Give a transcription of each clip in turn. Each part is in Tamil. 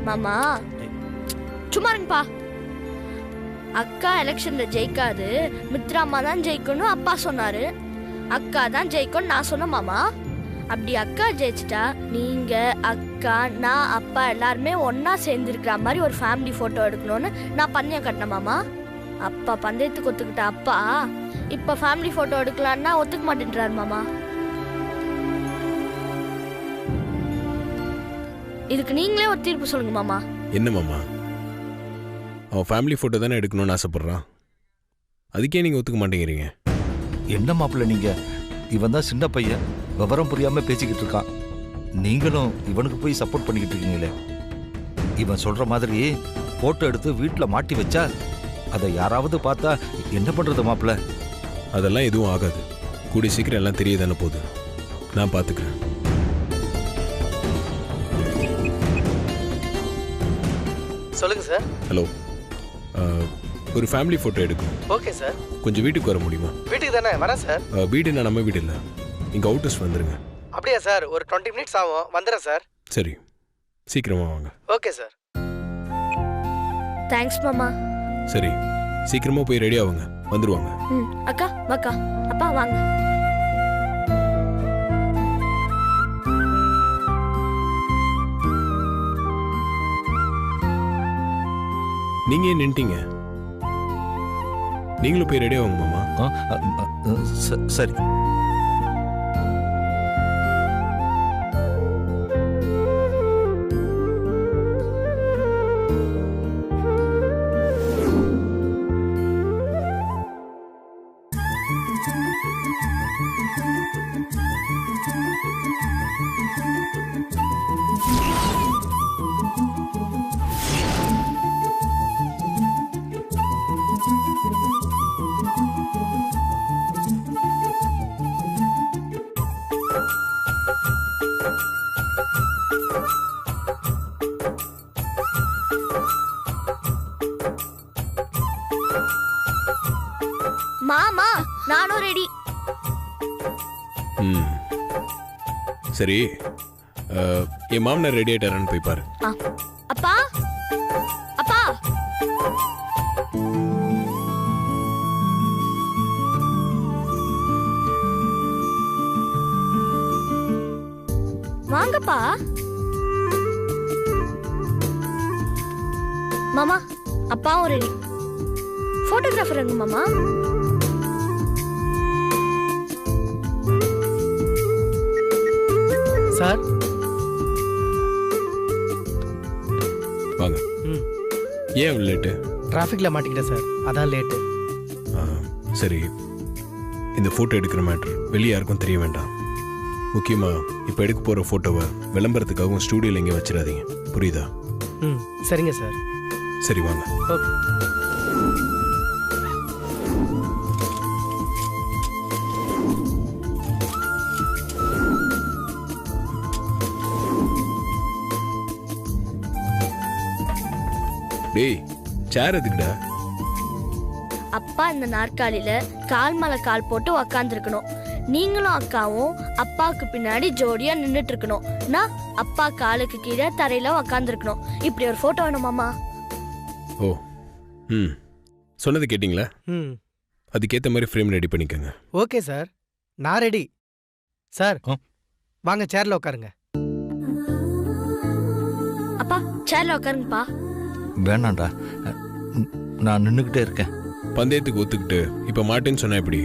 மாமா சும்மா இருங்கப்பா. அக்கா எலெக்ஷன்ல ஜெயிக்காது, மித்ராமா தான் ஜெயிக்கணும் அப்பா சொன்னாரு. அக்கா தான் ஜெயிக்கணும் நான் சொன்ன மாமா. அப்படி அக்கா ஜெயிச்சிட்டா நீங்க அக்கா நான் அப்பா எல்லாருமே ஒன்னா சேர்ந்துருக்கிற மாதிரி ஒரு ஃபேமிலி போட்டோ எடுக்கணும்னு நான் பந்தயம் கட்டினேன் மாமா. அப்பா பந்தயத்துக்கு ஒத்துக்கிட்ட அப்பா இப்ப ஃபேமிலி போட்டோ எடுக்கலான்னா ஒத்துக்க மாட்டேன்றாரு மாமா. இதுக்கு நீங்களே ஒரு தீர்ப்பு சொல்லுங்க மாமா. என்ன மாமா, அவன் ஃபேமிலி ஃபோட்டோ தானே எடுக்கணும்னு ஆசைப்படுறான், அதுக்கே நீங்கள் ஒத்துக்க மாட்டேங்கிறீங்க? என்ன மாப்பிள்ள நீங்க? இவன் தான் சின்ன பையன், விவரம் புரியாம பேசிக்கிட்டு இருக்கான். நீங்களும் இவனுக்கு போய் சப்போர்ட் பண்ணிக்கிட்டு இருக்கீங்களே. இவன் சொல்ற மாதிரி போட்டோ எடுத்து வீட்டில் மாட்டி வச்சா அதை யாராவது பார்த்தா என்ன பண்றது மாப்பிள்ள? அதெல்லாம் எதுவும் ஆகாது, கூடிய சீக்கிரம் எல்லாம் தெரிய தானே போகுது, நான் பார்த்துக்கிறேன். சொல்லுங்க சார். ஹலோ, ஒரு ஃபேமிலி ஃபோட்டோ எடுக்கும். Okay sir. கொஞ்சம் வீட்டுக்கு வர முடியுமா? வீட்டுக்கு தானே வரேன் சார். வீடு என்ன நம்ம வீடு இல்லை, இங்கே அவுட்டர்ஸ் வந்துருங்க. அப்படியா சார்? ஒரு 20 மினிட்ஸ் ஆகும், வந்துடுறேன் சார். சரி, சீக்கிரமா வாங்க. Okay sir. தேங்க்ஸ் மாமா. சரி, சீக்கிரமா போய் ரெடி ஆகுங்க, வந்துருவாங்க. அக்கா வாக்கா, அப்பா வாங்க. நீங்க ஏன் நின்ட்டீங்க? நீங்களும் போய் ரெடி ஆகுங்க மாமா. சரி. மாமா நானும் ரெடி. சரி, என் மாமனார் ரெடி ஆயிட்டாரான்னு போய் பாரு. அப்பா அப்பா, வாங்கப்பா. மாமா அப்பாவும் ரெடி. போட்டோகிராஃபர் எங்க மாமா? சார் வாங்க. ஏன் அவ்வளோ லேட்டு? டிராஃபிக்ல மாட்டிக்கிட்டேன் சார், அதான் லேட்டு. சரி, இந்த ஃபோட்டோ எடுக்கிற மேட்ரு வெளியே யாருக்கும் தெரிய வேண்டாம். முக்கியமாக இப்போ எடுக்க போகிற ஃபோட்டோவை விளம்பரத்துக்காகவும் ஸ்டூடியோவில் இங்கே வச்சிடாதீங்க, புரியுதா? சரிங்க சார். சரி வாங்க. ஓகே. டேய், சேர் எதுக்குடா? அப்பா இந்த நாற்காலியில கால் மேல கால் போட்டு உக்காந்துருக்கணும். நீங்களும் அக்காவும் அப்பாவுக்கு பின்னாடி ஜோடியா நின்னுட்டு இருக்கணும். நான் அப்பா காலுக்கு கீழே தரையில உக்காந்துருக்கணும். இப்படி ஒரு போட்டோ வேணுமாமா? ஓ, சொன்னது கேட்டிங்களா? அதுக்கேற்ற மாதிரி ஃப்ரேம் ரெடி பண்ணிக்கோங்க. ஓகே சார், நான் ரெடி. சார் வாங்க சேர்ல உட்காருங்க. அப்பா சேர்ல உட்காருங்கப்பா. வேணாண்டா, நான் நின்றுக்கிட்டே இருக்கேன். பந்தயத்துக்கு ஒத்துக்கிட்டு இப்போ மாட்டேன்னு சொன்னா எப்படி?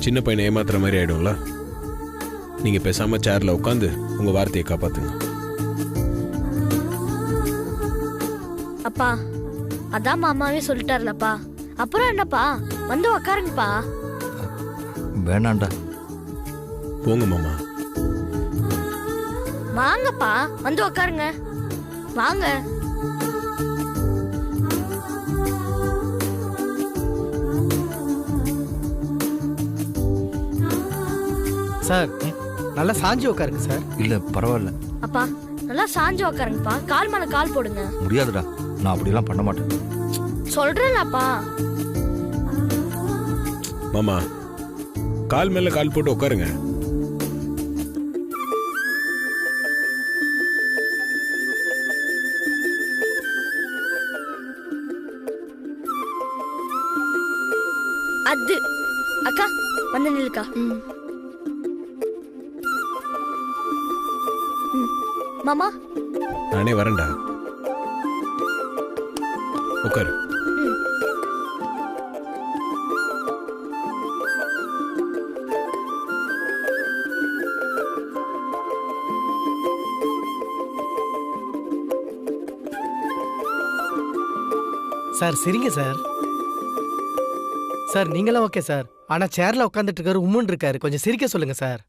சின்ன பையனை ஏமாத்துற மாதிரி ஆயிடும்ல. நீங்க பேசாம சேர்ல உட்காந்து உங்க வார்த்தையை காப்பாத்துங்க. அப்பா அதான் மாமாவே சொல்லிட்டாருலப்பா, அப்புறம் என்னப்பா, வந்து உக்காருங்கப்பா. வேணாண்டா. போங்க மாமா. வாங்கப்பா, வந்து உக்காருங்க, வாங்க. சார் நல்லா சாஞ்சி உட்காருங்க சார். இல்ல பரவாயில்ல. அப்பா நல்லா சாஞ்சு உக்காருங்கப்பா, கால் மேல கால் போடுங்க. முடியாதுடா, நான் அப்படிலாம் பண்ண மாட்டேன். சொல்றேன்லப்பா. மாமா, கால் மேல கால் போட்டு உட்காருங்க. அது அக்கா வந்து நில்லுக்கா. மாமா நானே வரேன்டா. உட்காரு. சார் சரிங்க சார். சார் நீங்களாம் ஓகே சார். ஆனா சேர்ல உட்காந்துட்டு இருக்காரு, உம்முன்னு இருக்காரு. கொஞ்சம் சிரிக்க சொல்லுங்க சார்.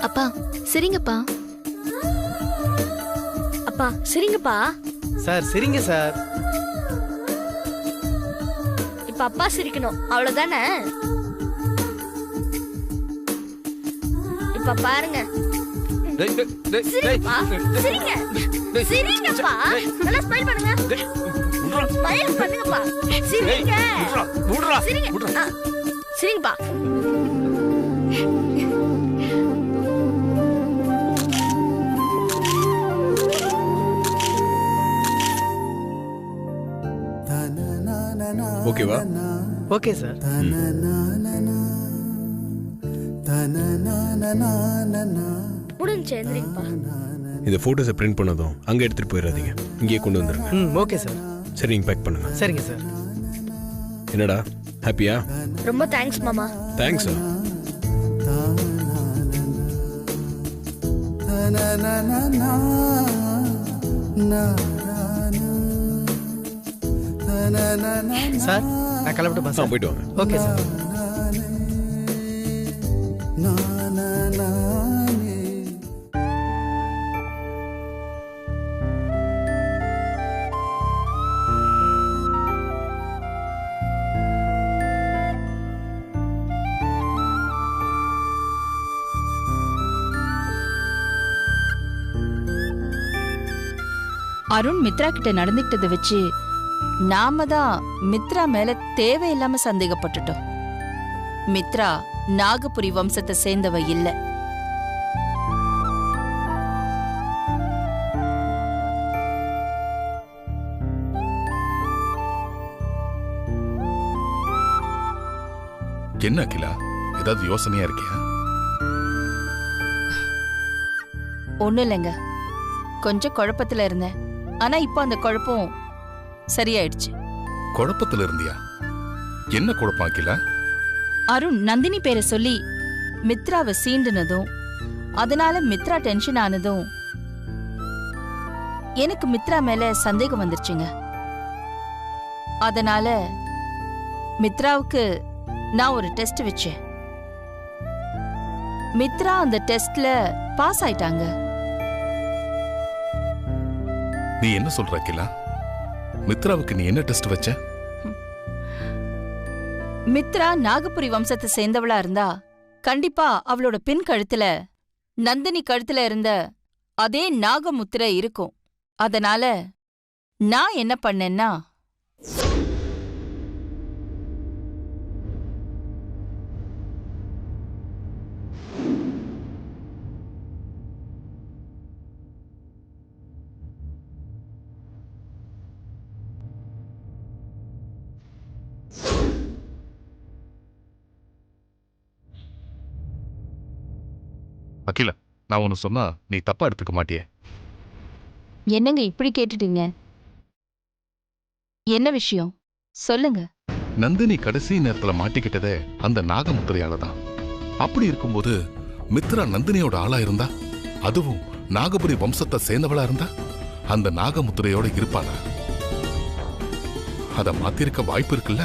அப்பா சரிங்கப்பா. அப்பா சரிங்கப்பா. சார் சரிங்க சார். இப்ப அப்பா சிரிக்கணும் அவ்வளவுதானே? இப்ப பாருங்க. சிரிங்கப்பா, சிரிங்க. சிரிங்கப்பா. நல்லா ஸ்மைல் பண்ணுங்க. ஸ்மைல் பண்ணுங்கப்பா. சிரிங்க. சிரிங்க. சிரிங்கப்பா. ஓகேவா? Okay sir. முடிஞ்சு எந்திரிங்கப்பா. இந்த போட்டோஸை பிரிண்ட் பண்ணதும் அங்கே எடுத்துட்டு போயிடாதீங்க, இங்கேயே கொண்டு வந்துருங்க. Okay sir. சரி நீங்கள் பேக் பண்ணுங்க. சரிங்க சார். என்னடா ஹாப்பியா? ரொம்ப தேங்க்ஸ் மாமா. தேங்க்ஸா? சார் நான் கிளம்பிட்டு சார். போயிட்டு வாங்க. Okay sir. அருண் மித்ரா கிட்ட நடந்துக்கிட்டதை வச்சு நாம தான் மித்ரா மேல தேவையில்லாம சந்தேகப்பட்டுட்டோம். மித்ரா நாகபுரி வம்சத்தை சேர்ந்தவ இல்ல. என்ன அகிலா, ஏதாவது யோசனையா இருக்கியா? ஒண்ணும் இல்லைங்க, கொஞ்சம் குழப்பத்துல இருந்தேன். ஆனா இப்போ அந்த குழப்பம் சரியாயிடுச்சு. குழப்பத்துல இருந்தியா? என்ன குழப்பம் அகிலா? அருண் நந்தினி பேரை சொல்லி மித்ராவை சீண்டுனதும் அதனால மித்ரா டென்ஷன் ஆனதும் எனக்கு மித்ரா மேல சந்தேகம் வந்துருச்சுங்க. அதனால மித்ராவுக்கு நான் ஒரு டெஸ்ட் வச்சேன். மித்ரா அந்த டெஸ்ட்ல பாஸ் ஆயிட்டாங்க. நீ என்ன சொல்ற அகிலா? மித்ராவுக்கு நீ என்ன டெஸ்ட் வச்ச? மித்ரா நாகபுரி வம்சத்தை சேர்ந்தவளா இருந்தா கண்டிப்பா அவளோட பின் கழுத்துல நந்தினி கழுத்துல இருந்த அதே நாகமுத்திரை இருக்கும். அதனால நான் என்ன பண்ணேன்னா, அகிலா, நான் ஒன்னு சொன்னா நீ தப்பா எடுத்துக்க மாட்டியே? என்னங்க இப்படி கேட்டுட்டீங்க? என்ன விஷயம் சொல்லுங்க. நந்தினி கடைசி நேரத்துல மாட்டிக்கிட்டதே அந்த நாகமுத்திரையால தான். அப்படி இருக்கும்போது மித்ரா நந்தினியோட ஆளா இருந்தா, அதுவும் நாகபுரி வம்சத்தை சேர்ந்தவளா இருந்தா, அந்த நாகமுத்திரையோட இருப்பாளா? அத மாத்திருக்க வாய்ப்பு இருக்குல்ல?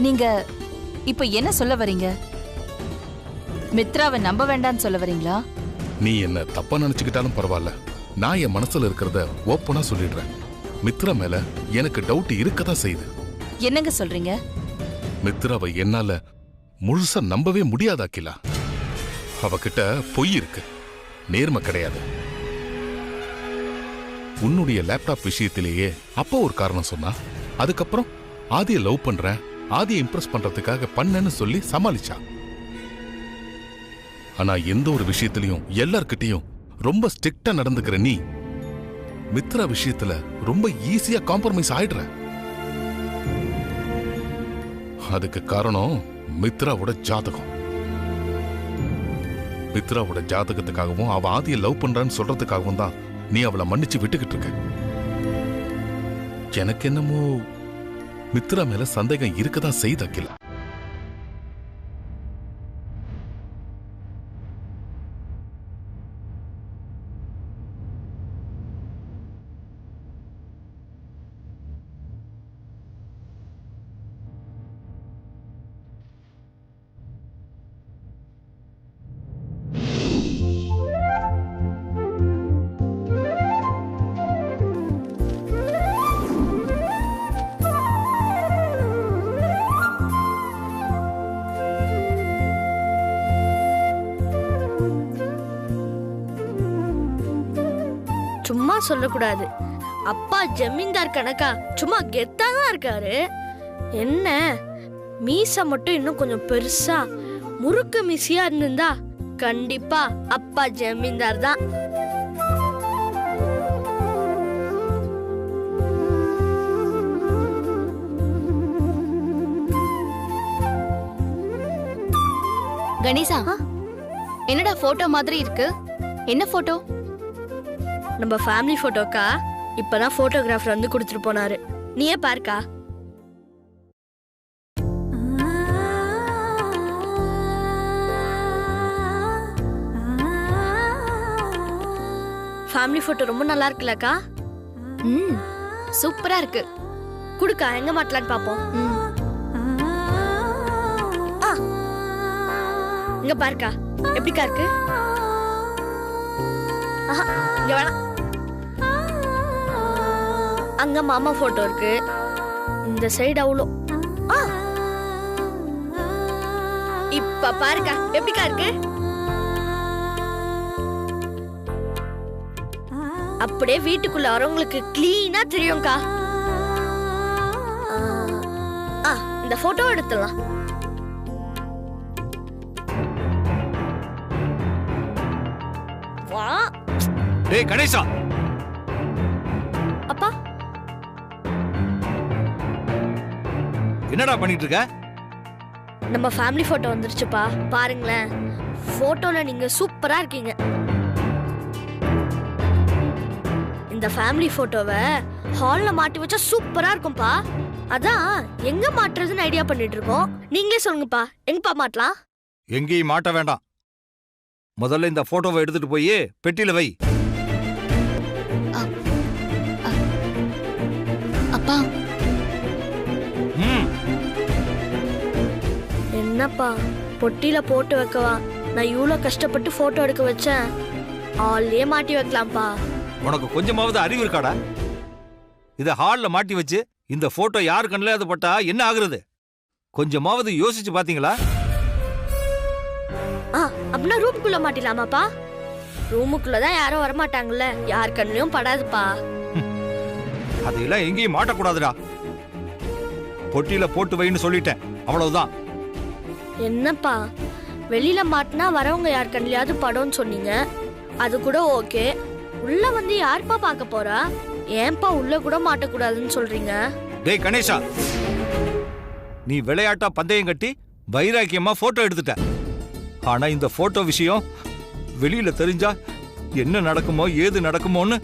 நீங்க இப்ப என்ன சொல்ல வரீங்க? மித்ராவை நம்ப வேண்டாம்னு சொல்ல வரீங்களா? நீ என்ன தப்பா நினைச்சுக்கிட்டாலும் பரவாயில்ல, நான் என் மனசுல இருக்கிறத ஓப்பனா சொல்லிடுறேன். மித்ரா மேல எனக்கு டவுட் இருக்கதான் செய்யுது. என்னங்க சொல்றீங்க? மித்ராவை என்னால முழுசா நம்பவே முடியாதா அகிலா? அவகிட்ட பொய் இருக்கு, நேர்மை கிடையாது. உன்னுடைய லேப்டாப் விஷயத்திலேயே அப்போ ஒரு காரணம் சொன்னா, அதுக்கப்புறம் ஆதியை லவ் பண்றேன், ஆதியை இம்ப்ரெஸ் பண்றதுக்காக பண்ணேன்னு சொல்லி சமாளிச்சா. ஆனா எந்த ஒரு விஷயத்திலையும் எல்லார்கிட்டையும் ரொம்ப ஸ்ட்ரிக்டா நடந்துக்கிற நீ மித்ரா விஷயத்துல ரொம்ப ஈஸியா காம்ப்ரமைஸ் ஆயிடுற. அதுக்கு காரணம் மித்ராவோட ஜாதகம். மித்ராவோட ஜாதகத்துக்காகவும் அவ ஆதியை லவ் பண்றான்னு சொல்றதுக்காகவும் தான் நீ அவளை மன்னிச்சு விட்டுக்கிட்டு இருக்க. எனக்கு என்னமோ மித்ரா மேல சந்தேகம் இருக்கதான் செய்த அகில. சும்மா சொல்லக்கூடாது. அப்பா ஜமீன்தார் கணக்கா சும்மா கெத்தா தான் இருக்காரு. என்ன மீசை மட்டும் இன்னும் கொஞ்சம் பெருசா முறுக்கு மீசியா இருந்திருந்தா கண்டிப்பா அப்பா ஜமீன்தார் தான். கணேசா, என்னடா போட்டோ மாதிரி இருக்கு? என்ன போட்டோ? நம்ம ஃபேமிலி போட்டோக்கா. இப்பதான் போட்டோகிராஃபர் வந்து கொடுத்துட்டு போனாரு. நீயே பாருக்கா. ஃபேமிலி போட்டோ ரொம்ப நல்லா இருக்குல்லக்கா? சூப்பரா இருக்கு. குடுக்கா, எங்க மாட்டலான்னு பாப்போம். இங்க பாருக்கா, எப்படிக்கா இருக்கு? இங்க வேணாம். அங்க மாமா போட்டோ இருக்கு. இந்த சைடு அவ்வளோ. இப்ப பாருக்கா, எப்படிக்கா இருக்கு? அப்படியே வீட்டுக்குள்ள வரவங்களுக்கு கிளீனா தெரியும்க்கா. இந்த போட்டோ எடுத்துடலாம். வா. டேய் கணேசா, அப்பா என்னடா பண்ணிட்டு இருக்க? நம்ம ஃபேமிலி போட்டோ வந்துருச்சுப்பா, பாருங்களேன். போட்டோல நீங்க சூப்பரா இருக்கீங்க. இந்த ஃபேமிலி போட்டோவை ஹால்ல மாட்டி வச்சா சூப்பரா இருக்கும்பா. அதான் எங்க மாட்டுறதுன்னு ஐடியா பண்ணிட்டு இருக்கோம். நீங்களே சொல்லுங்கப்பா, எங்கப்பா மாட்டலாம்? எங்கேயும் மாட்ட வேண்டாம். முதல்ல இந்த போட்டோவை எடுத்துட்டு போய் பெட்டியில வை. அப்பா, என்னப்பா பொட்டியில போட்டு வைக்கவா? நான் இவ்வளவு கஷ்டப்பட்டு போட்டோ எடுக்க வச்சேன். ஹால்லே மாட்டி வைக்கலாம்ப்பா. உனக்கு கொஞ்சமாவது அறிவு இருக்காடா? இத ஹால்ல மாட்டி வச்சு இந்த போட்டோ யாரு கண்ணில அது பட்டா என்ன ஆகுறது? கொஞ்சமாவது யோசிச்சு பாத்தீங்களா? அப்படின்னா ரூமுக்குள்ள மாட்டிடலாமாப்பா? ரூமுக்குள்ளதான் யாரும் வரமாட்டாங்கல்ல, யார் கண்ணிலையும் படாதுப்பா. அதையெல்லாம் எங்கேயும் மாட்டக்கூடாதுடா. பொட்டியில போட்டு வைன்னு சொல்லிட்டேன், அவ்வளவுதான். என்னப்பா வெளியில மாட்டினா வரவங்க யார் கண்ணிலையாவது படம்னு சொன்னீங்க. அது கூட ஓகே. உள்ள வந்து யார்ப்பா பார்க்க போறா? ஏன்பா உள்ள கூட மாட்டக்கூடாதுன்னு சொல்றீங்க? டேய் கணேசா, நீ விளையாட்டா பந்தயம் கட்டி வைராக்கியமா போட்டோ எடுத்துட்ட. ஆனா இந்த போட்டோ விஷயம் வெளியில தெரிஞ்சா என்ன நடக்குமோ ஏது நடக்குமோன்னு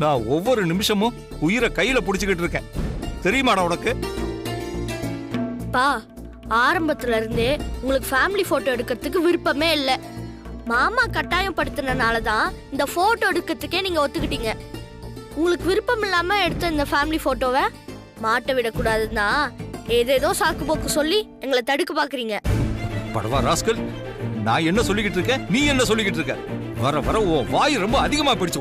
நான் ஒவ்வொரு நிமிஷமும் உயிரை கையில புடிச்சுக்கிட்டு இருக்கேன். தெரியுமாடா உனக்கு? பா, ஆரம்பத்துல இருந்தே உங்களுக்கு ஃபேமிலி போட்டோ எடுக்கிறதுக்கு விருப்பமே இல்ல. மாமா கட்டாயம் படுத்தினாலதான் இந்த போட்டோ எடுக்கிறதுக்கே நீங்க ஒத்துக்கிட்டீங்க. உங்களுக்கு விருப்பம் இல்லாம எடுத்த இந்த ஃபேமிலி போட்டோவை மாட்ட விடக்கூடாதுன்னா ஏதேதோ சாக்கு போக்கு சொல்லி எங்களை தடுக்க பாக்குறீங்க. படவா ராஸ்கல், நான் என்ன சொல்லிக்கிட்டு இருக்கேன், நீ என்ன சொல்லிக்கிட்டு இருக்க? வர வர உன் வாய் ரொம்ப அதிகமா பிடிச்சு.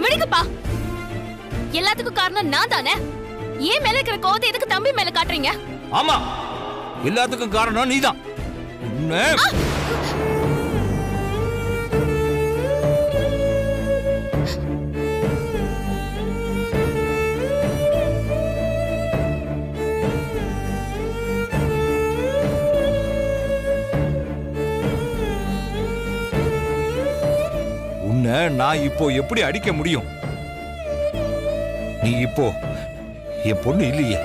விடுங்கப்பா. எல்லாத்துக்கும் காரணம் நான் தானே. ஏன் மேல இருக்கிற கோவத்தை எதுக்கு தம்பி மேல காட்டுறீங்க? ஆமா, எல்லாத்துக்கும் காரணம் நீதான். உன்னை நான் இப்போ எப்படி அடிக்க முடியும்? நீ இப்போ என் பொண்ணு இல்லையே.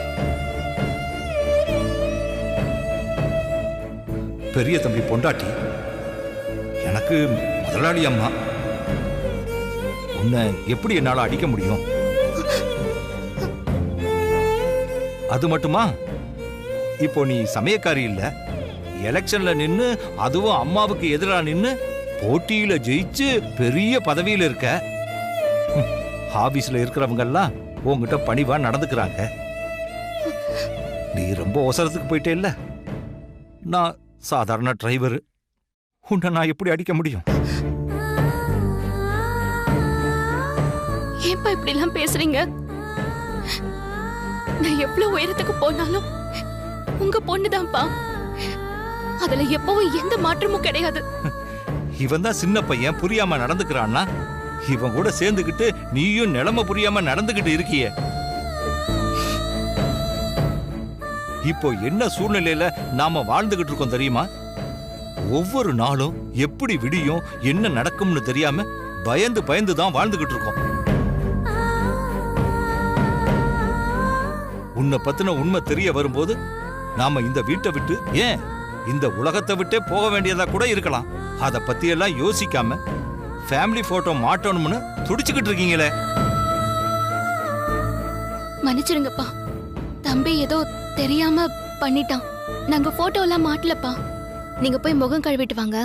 பெரிய தம்பி பொண்டாட்டி, எனக்கு முதலாளி அம்மா. உன்னை எப்படி என்னால அடிக்க முடியும்? அது மட்டுமா, இப்போ நீ சமயக்காரி இல்ல, எலெக்ஷன்ல நின்னு, அதுவும் அம்மாவுக்கு எதிரா நின்னு போட்டியில ஜெயிச்சு பெரிய பதவியில இருக்க. ஆபீஸ்ல இருக்கிறவங்க எல்லாம் உங்ககிட்ட பணிவா நடந்துக்கிறாங்க. நீ ரொம்ப அவசரத்துக்கு போயிட்டே இல்ல. நான் சாதாரண டிரைவர், உன்னை நான் எப்படி அடிக்க முடியும்? ஏன்பா இப்படி எல்லாம் பேசுறீங்க? நான் எவ்வளவு உயரத்துக்கு போனாலும் உங்க பொண்ணுதான்ப்பா. அதுல எப்பவும் எந்த மாற்றமும் கிடையாது. இவன் தான் சின்ன பையன், புரியாம நடந்துக்கிறான்னா இவன் கூட சேர்ந்துக்கிட்டு நீயும் நிலைமை புரியாம நடந்துகிட்டு இருக்கிய. இப்போ என்ன சூழ்நிலையில நாம வாழ்ந்துகிட்டு இருக்கோம் தெரியுமா? ஒவ்வொரு நாளும் எப்படி விடியும், என்ன நடக்கும்னு தெரியாம பயந்து பயந்து தான் வாழ்ந்துகிட்டு இருக்கோம். உன்னை பத்தின உண்மை தெரிய வரும்போது நாம இந்த வீட்டை விட்டு, ஏன் இந்த உலகத்தை விட்டே போக வேண்டியதா கூட இருக்கலாம். அத பத்தி எல்லாம் யோசிக்காம ஃபேமிலி போட்டோ மாட்டணும்னு துடிச்சுக்கிட்டு இருக்கீங்களே. மன்னிச்சிருங்கப்பா, தம்பி ஏதோ தெரியாம பண்ணிட்டான். நாங்க போட்டோ எல்லாம் மாட்டலப்பா. நீங்க போய் முகம் கழுவிட்டு வாங்க,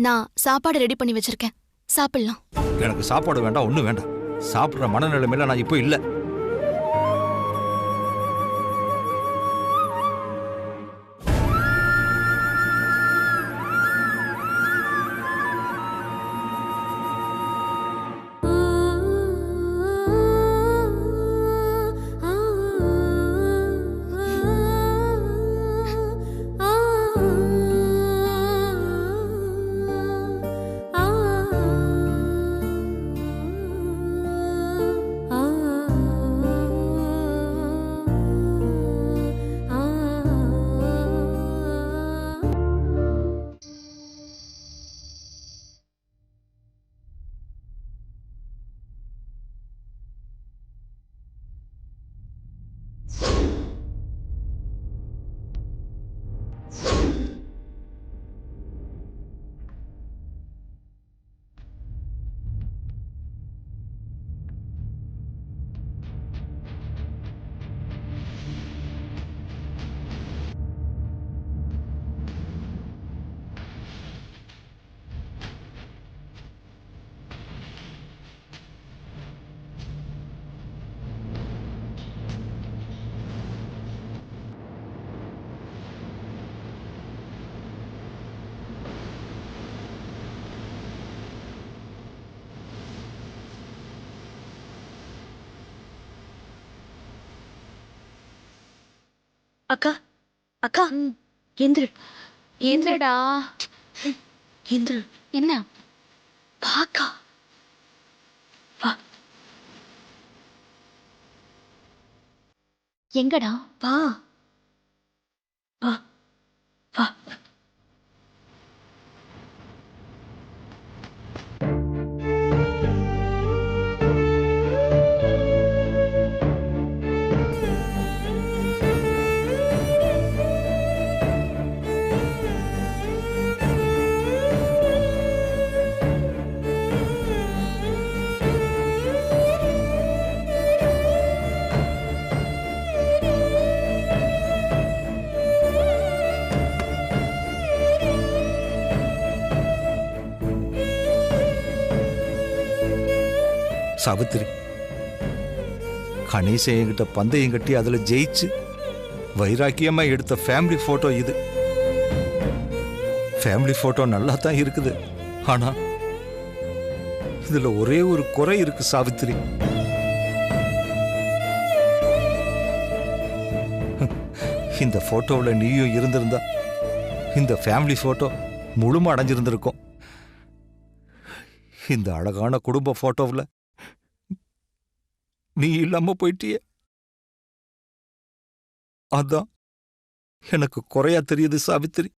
நான் சாப்பாடு ரெடி பண்ணி வச்சிருக்கேன், சாப்பிடலாம். எனக்கு சாப்பாடு வேண்டாம், ஒண்ணும் வேண்டாம். சாப்பிடுற மனநிலைமையில நான் இப்போ இல்ல. அக்கா அக்கா எந்திரு. என்னடா? எந்திரு. என்ன? வாக்கா வா. எங்கடா? வா வா வா. சாவித்திரி, கணேசன் என்கிட்ட பந்தயம் கட்டி அதுல ஜெயிச்சு வைராக்கியமா எடுத்த ஃபேமிலி போட்டோ இது. ஃபேமிலி போட்டோ நல்லா தான் இருக்குது, ஆனா இதுல ஒரே ஒரு குறை இருக்கு சாவித்திரி. இந்த போட்டோவில் நீயும் இருந்திருந்தா இந்த ஃபேமிலி போட்டோ முழுமை அடைஞ்சிருந்திருக்கும். இந்த அழகான குடும்ப போட்டோவில் நீ இல்லாம போயிட்டியே, அதான் எனக்கு குறையா தெரியுது சாவித்திரி.